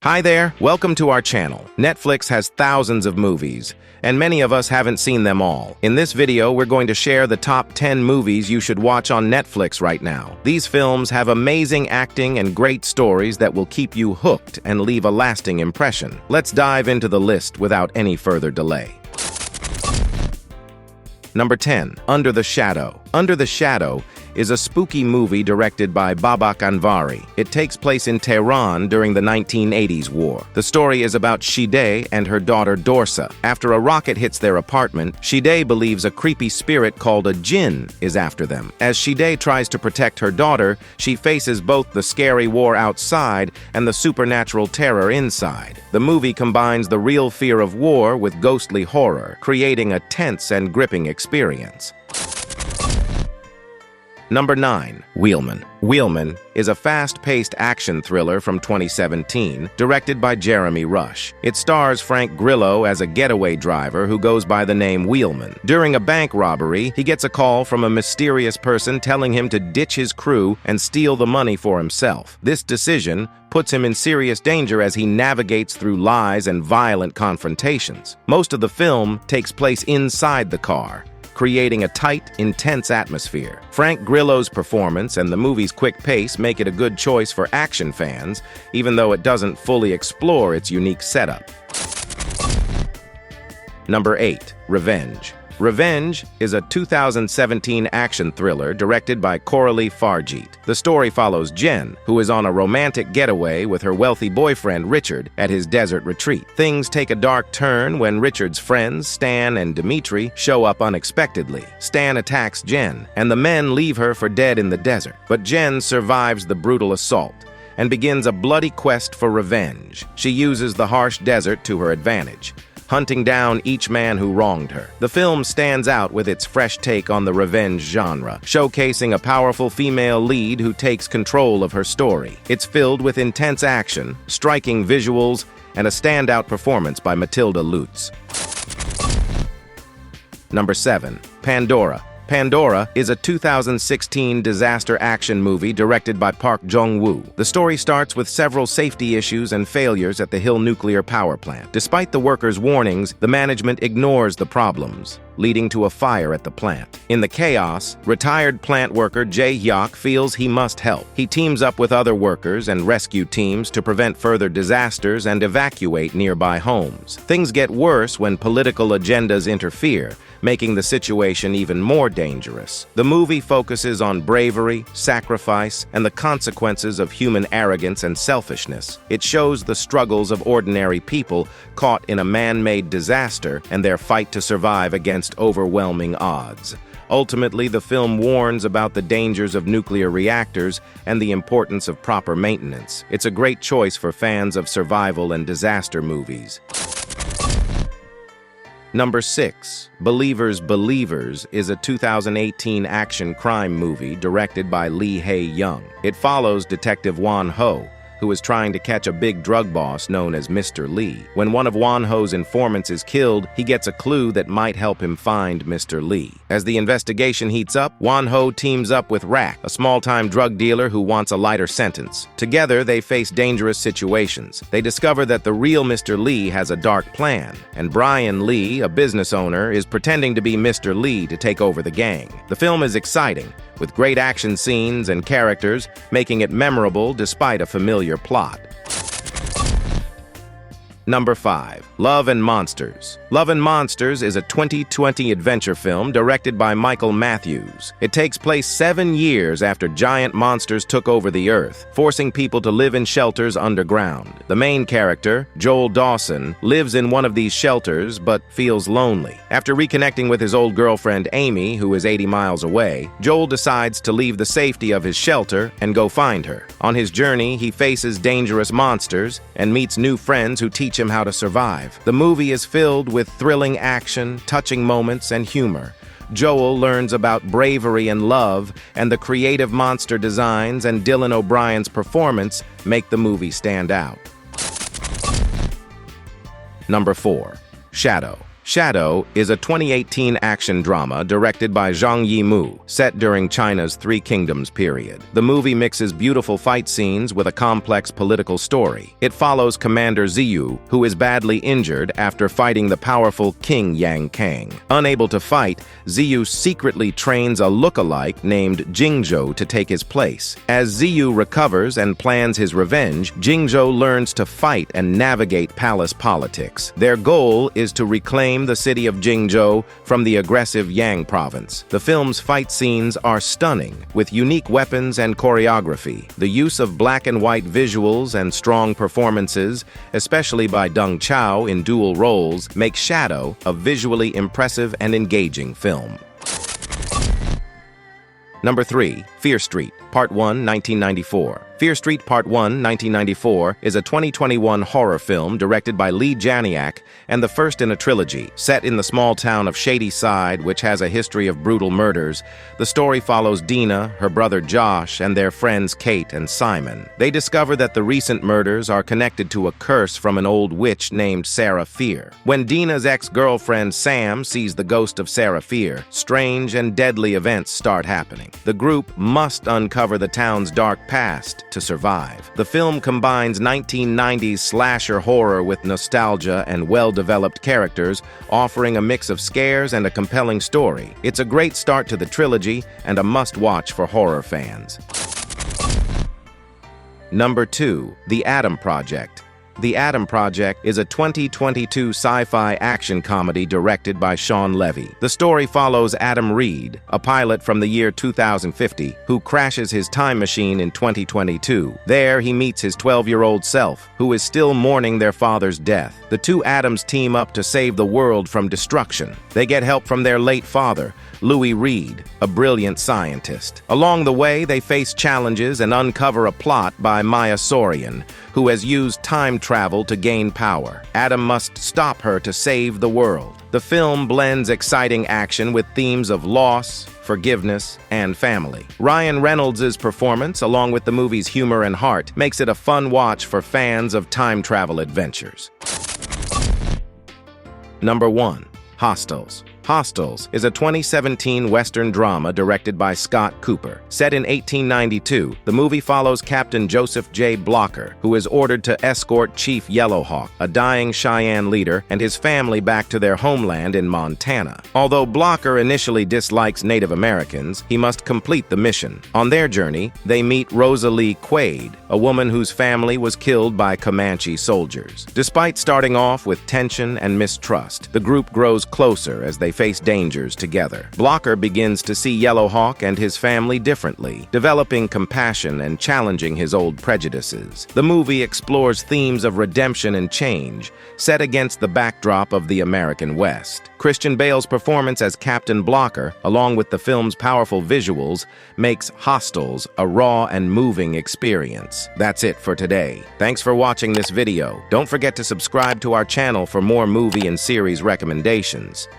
Hi there, welcome to our channel. Netflix has thousands of movies, and many of us haven't seen them all. In this video, we're going to share the top 10 movies you should watch on Netflix right now. These films have amazing acting and great stories that will keep you hooked and leave a lasting impression. Let's dive into the list without any further delay. Number 10, Under the Shadow. Under the Shadow is a spooky movie directed by Babak Anvari. It takes place in Tehran during the 1980s war. The story is about Shideh and her daughter Dorsa. After a rocket hits their apartment, Shideh believes a creepy spirit called a jinn is after them. As Shideh tries to protect her daughter, she faces both the scary war outside and the supernatural terror inside. The movie combines the real fear of war with ghostly horror, creating a tense and gripping experience. Number 9, Wiman. Wiman is a fast-paced action thriller from 2017, directed by Jeremy Rush. It stars Frank Grillo as a getaway driver who goes by the name Wiman. During a bank robbery, he gets a call from a mysterious person telling him to ditch his crew and steal the money for himself. This decision puts him in serious danger as he navigates through lies and violent confrontations. Most of the film takes place inside the car, creating a tight, intense atmosphere. Frank Grillo's performance and the movie's quick pace make it a good choice for action fans, even though it doesn't fully explore its unique setup. Number 8, Revenge. Revenge is a 2017 action thriller directed by Coralie Fargeet. The story follows Jen, who is on a romantic getaway with her wealthy boyfriend Richard at his desert retreat. Things take a dark turn when Richard's friends, Stan and Dimitri, show up unexpectedly. Stan attacks Jen, and the men leave her for dead in the desert. But Jen survives the brutal assault and begins a bloody quest for revenge. She uses the harsh desert to her advantage, hunting down each man who wronged her. The film stands out with its fresh take on the revenge genre, showcasing a powerful female lead who takes control of her story. It's filled with intense action, striking visuals, and a standout performance by Matilda Lutz. Number 7, Pandora. Pandora is a 2016 disaster action movie directed by Park Jong-woo. The story starts with several safety issues and failures at the Hill nuclear power plant. Despite the workers' warnings, the management ignores the problems, leading to a fire at the plant. In the chaos, retired plant worker Jae Hyuk feels he must help. He teams up with other workers and rescue teams to prevent further disasters and evacuate nearby homes. Things get worse when political agendas interfere, making the situation even more dangerous. The movie focuses on bravery, sacrifice, and the consequences of human arrogance and selfishness. It shows the struggles of ordinary people caught in a man-made disaster and their fight to survive against overwhelming odds. Ultimately, the film warns about the dangers of nuclear reactors and the importance of proper maintenance. It's a great choice for fans of survival and disaster movies. Number 6, Believers is a 2018 action crime movie directed by Lee Hae-young. It follows Detective Won-ho, who is trying to catch a big drug boss known as Mr. Lee. When one of Won-ho's informants is killed, he gets a clue that might help him find Mr. Lee. As the investigation heats up, Won-ho teams up with Rak, a small-time drug dealer who wants a lighter sentence. Together, they face dangerous situations. They discover that the real Mr. Lee has a dark plan, and Brian Lee, a business owner, is pretending to be Mr. Lee to take over the gang. The film is exciting, with great action scenes and characters, making it memorable despite a familiar plot. Number 5, Love and Monsters. Love and Monsters is a 2020 adventure film directed by Michael Matthews. It takes place 7 years after giant monsters took over the Earth, forcing people to live in shelters underground. The main character, Joel Dawson, lives in one of these shelters but feels lonely. After reconnecting with his old girlfriend Amy, who is 80 miles away, Joel decides to leave the safety of his shelter and go find her. On his journey, he faces dangerous monsters and meets new friends who teach him how to survive. The movie is filled with thrilling action, touching moments, and humor. Joel learns about bravery and love, and the creative monster designs and Dylan O'Brien's performance make the movie stand out. Number 4, Shadow. Shadow is a 2018 action drama directed by Zhang Yimou, set during China's Three Kingdoms period. The movie mixes beautiful fight scenes with a complex political story. It follows Commander Ziyu, who is badly injured after fighting the powerful King Yang Kang. Unable to fight, Ziyu secretly trains a look-alike named Jingzhou to take his place. As Ziyu recovers and plans his revenge, Jingzhou learns to fight and navigate palace politics. Their goal is to reclaim the city of Jingzhou from the aggressive Yang province. The film's fight scenes are stunning, with unique weapons and choreography. The use of black and white visuals and strong performances, especially by Deng Chao in dual roles, make Shadow a visually impressive and engaging film. Number 3. Fear Street, Part 1, 1994. Fear Street Part 1, 1994 is a 2021 horror film directed by Lee Janiak and the first in a trilogy. Set in the small town of Shadyside, which has a history of brutal murders, the story follows Dina, her brother Josh, and their friends Kate and Simon. They discover that the recent murders are connected to a curse from an old witch named Sarah Fear. When Dina's ex-girlfriend Sam sees the ghost of Sarah Fear, strange and deadly events start happening. The group must uncover the town's dark past to survive. The film combines 1990s slasher horror with nostalgia and well-developed characters, offering a mix of scares and a compelling story. It's a great start to the trilogy and a must-watch for horror fans. Number 2. The Adam Project. The Adam Project is a 2022 sci-fi action comedy directed by Sean Levy. The story follows Adam Reed, a pilot from the year 2050, who crashes his time machine in 2022. There, he meets his 12-year-old self, who is still mourning their father's death. The two Adams team up to save the world from destruction. They get help from their late father, Louis Reed, a brilliant scientist. Along the way, they face challenges and uncover a plot by Maya Sorian, who has used time travel to gain power. Adam must stop her to save the world. The film blends exciting action with themes of loss, forgiveness, and family. Ryan Reynolds' performance, along with the movie's humor and heart, makes it a fun watch for fans of time travel adventures. Number 1. Hostiles. Hostiles is a 2017 Western drama directed by Scott Cooper. Set in 1892, the movie follows Captain Joseph J. Blocker, who is ordered to escort Chief Yellowhawk, a dying Cheyenne leader, and his family back to their homeland in Montana. Although Blocker initially dislikes Native Americans, he must complete the mission. On their journey, they meet Rosalie Quaid, a woman whose family was killed by Comanche soldiers. Despite starting off with tension and mistrust, the group grows closer as they face dangers together. Blocker begins to see Yellowhawk and his family differently, developing compassion and challenging his old prejudices. The movie explores themes of redemption and change, set against the backdrop of the American West. Christian Bale's performance as Captain Blocker, along with the film's powerful visuals, makes Hostiles a raw and moving experience. That's it for today. Thanks for watching this video. Don't forget to subscribe to our channel for more movie and series recommendations.